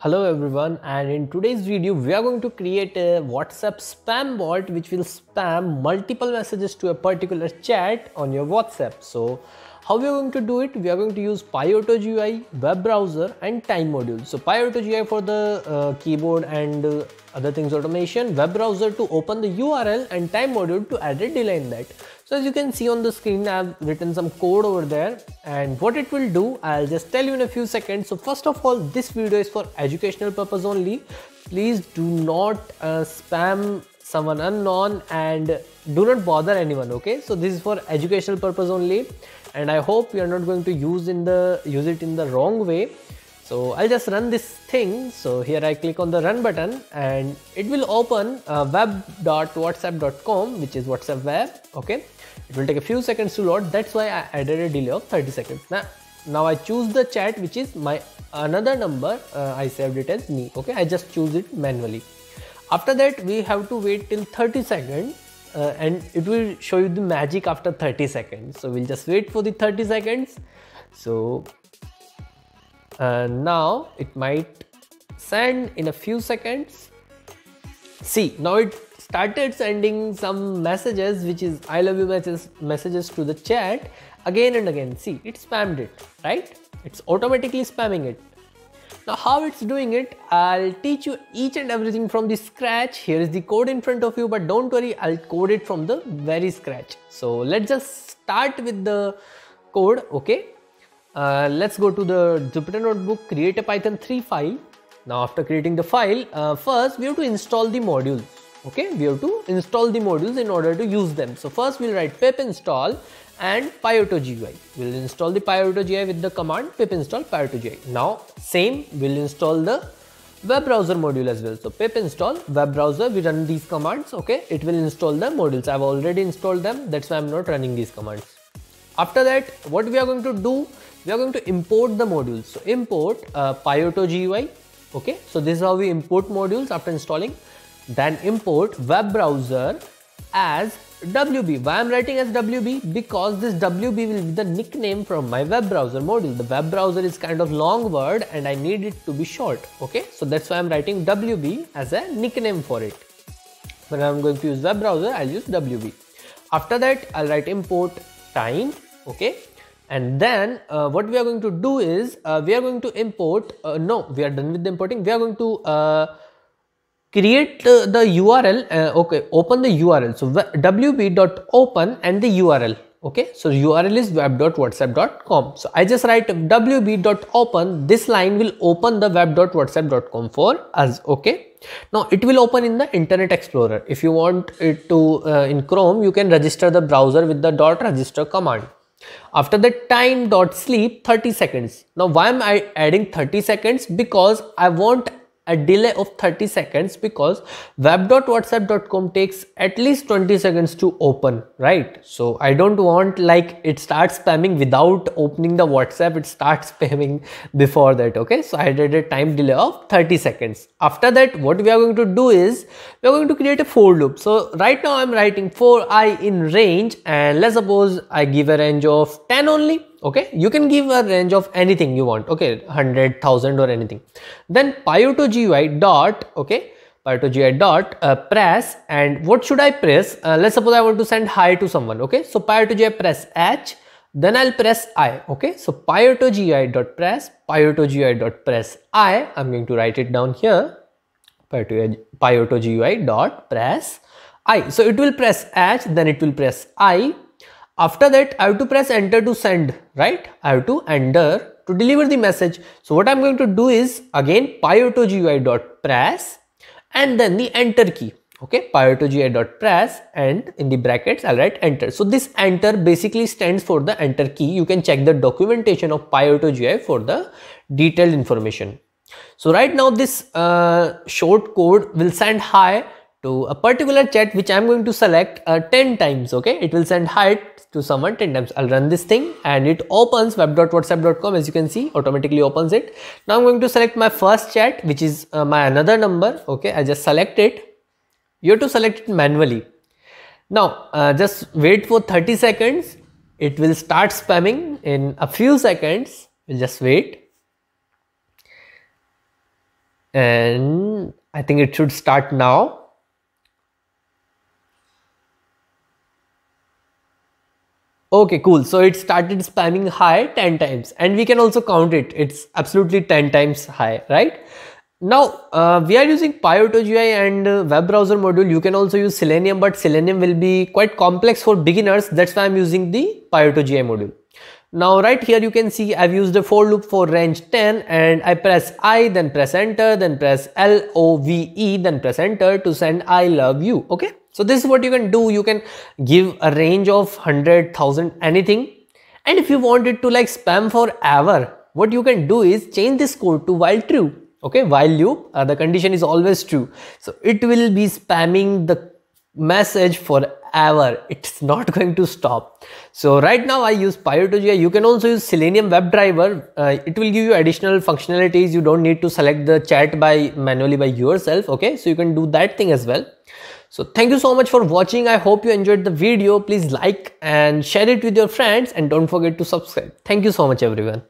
Hello everyone, and in today's video we are going to create a WhatsApp spam bot which will spam multiple messages to a particular chat on your WhatsApp. So how we are going to do it? We are going to use PyAuto GUI, web browser and time module. So PyAuto GUI for the keyboard and other things automation, web browser to open the URL and time module to add a delay in that. So as you can see on the screen, I have written some code over there, and what it will do, I'll just tell you in a few seconds. So first of all, this video is for educational purpose only. Please do not spam someone unknown and do not bother anyone. Okay, so this is for educational purpose only, and I hope you are not going to use it in the wrong way. So I'll just run this thing. So here I click on the run button and it will open web.whatsapp.com, which is WhatsApp web. Okay, it will take a few seconds to load. That's why I added a delay of 30 seconds. Now I choose the chat, which is my another number. I saved it as me. Okay, I just choose it manually. After that, we have to wait till 30 seconds and it will show you the magic after 30 seconds. So we'll just wait for the 30 seconds. So now it might send in a few seconds. See, now it started sending some messages, which is I love you messages to the chat again and again. See, it spammed it, right? It's automatically spamming it. Now how it's doing it, I'll teach you each and everything from the scratch. Here is the code in front of you, but don't worry, I'll code it from the very scratch. So let's just start with the code. Okay, let's go to the Jupyter Notebook, create a Python 3 file. Now after creating the file, first we have to install the modules. Okay, we have to install the modules in order to use them. So first we'll write pip install and PyAuto GUI. We'll install the PyAuto GUI with the command pip install PyAuto GUI. Now same, we'll install the web browser module as well. So pip install web browser, we run these commands. Okay, it will install the modules. I've already installed them, that's why I'm not running these commands. After that, what we are going to do, we are going to import the modules. So import PyAuto GUI. Okay, so this is how we import modules after installing. Then import web browser as WB. Why I'm writing as WB? Because this WB will be the nickname from my web browser module. The web browser is kind of long word and I need it to be short. Okay, so that's why I'm writing WB as a nickname for it. When I'm going to use web browser, I'll use WB. After that, I'll write import time. Okay, and then what we are going to do is we are going to import. No, we are done with the importing. We are going to create the URL. Okay, open the URL. So wb.open and the URL. Okay, so URL is web.whatsapp.com. So I just write wb.open. This line will open the web.whatsapp.com for us. Okay, now it will open in the Internet Explorer. If you want it to in Chrome, you can register the browser with the .register command. After that, time.sleep 30 seconds. Now why am I adding 30 seconds? Because I want a delay of 30 seconds because web.whatsapp.com takes at least 20 seconds to open, right? So I don't want like it starts spamming without opening the WhatsApp, it starts spamming before that. Okay, so I added a time delay of 30 seconds. After that, what we are going to do is we are going to create a for loop. So right now I'm writing for I in range, and let's suppose I give a range of 10 only. Okay, you can give a range of anything you want. Okay, 100,000 or anything. Then PyAuto GUI dot, okay, PyAuto GUI dot press, and what should I press? Let's suppose I want to send hi to someone. Okay, so PyAuto GUI press H, then I'll press I. Okay, so PyAuto GUI dot press, PyAuto GUI dot press I. I'm going to write it down here. PyAuto GUI dot press I. So it will press H, then it will press I. After that, I have to press enter to send, right? I have to enter to deliver the message. So what I'm going to do is again PyAuto GUI dot press and then the enter key. Okay, PyAuto GUI dot press and in the brackets I'll write enter. So this enter basically stands for the enter key. You can check the documentation of PyAuto GUI for the detailed information. So right now this short code will send hi to a particular chat which I'm going to select 10 times. Okay, it will send hi to someone 10 times. I'll run this thing and it opens web.whatsapp.com. As you can see, automatically opens it. Now I'm going to select my first chat, which is my another number. Okay, I just select it. You have to select it manually. Now just wait for 30 seconds. It will start spamming in a few seconds. We'll just wait. and I think it should start now. Okay, cool. So it started spamming hi 10 times, and we can also count it. It's absolutely 10 times high, right? Now, we are using PyAutoGI and web browser module. You can also use Selenium, but Selenium will be quite complex for beginners. That's why I'm using the PyAutoGI module. Now, right here, you can see I've used a for loop for range 10, and I press I, then press enter, then press LOVE, then press enter to send I love you. Okay. So this is what you can do. You can give a range of 100,000 anything. And if you want it to like spam forever, what you can do is change this code to while true. Okay, while loop, the condition is always true. So it will be spamming the message forever. It's not going to stop. So right now I use PyAutoGI. You can also use Selenium WebDriver. It will give you additional functionalities. You don't need to select the chat manually by yourself. Okay, so you can do that thing as well. So thank you so much for watching. I hope you enjoyed the video. Please like and share it with your friends, and don't forget to subscribe. Thank you so much, everyone.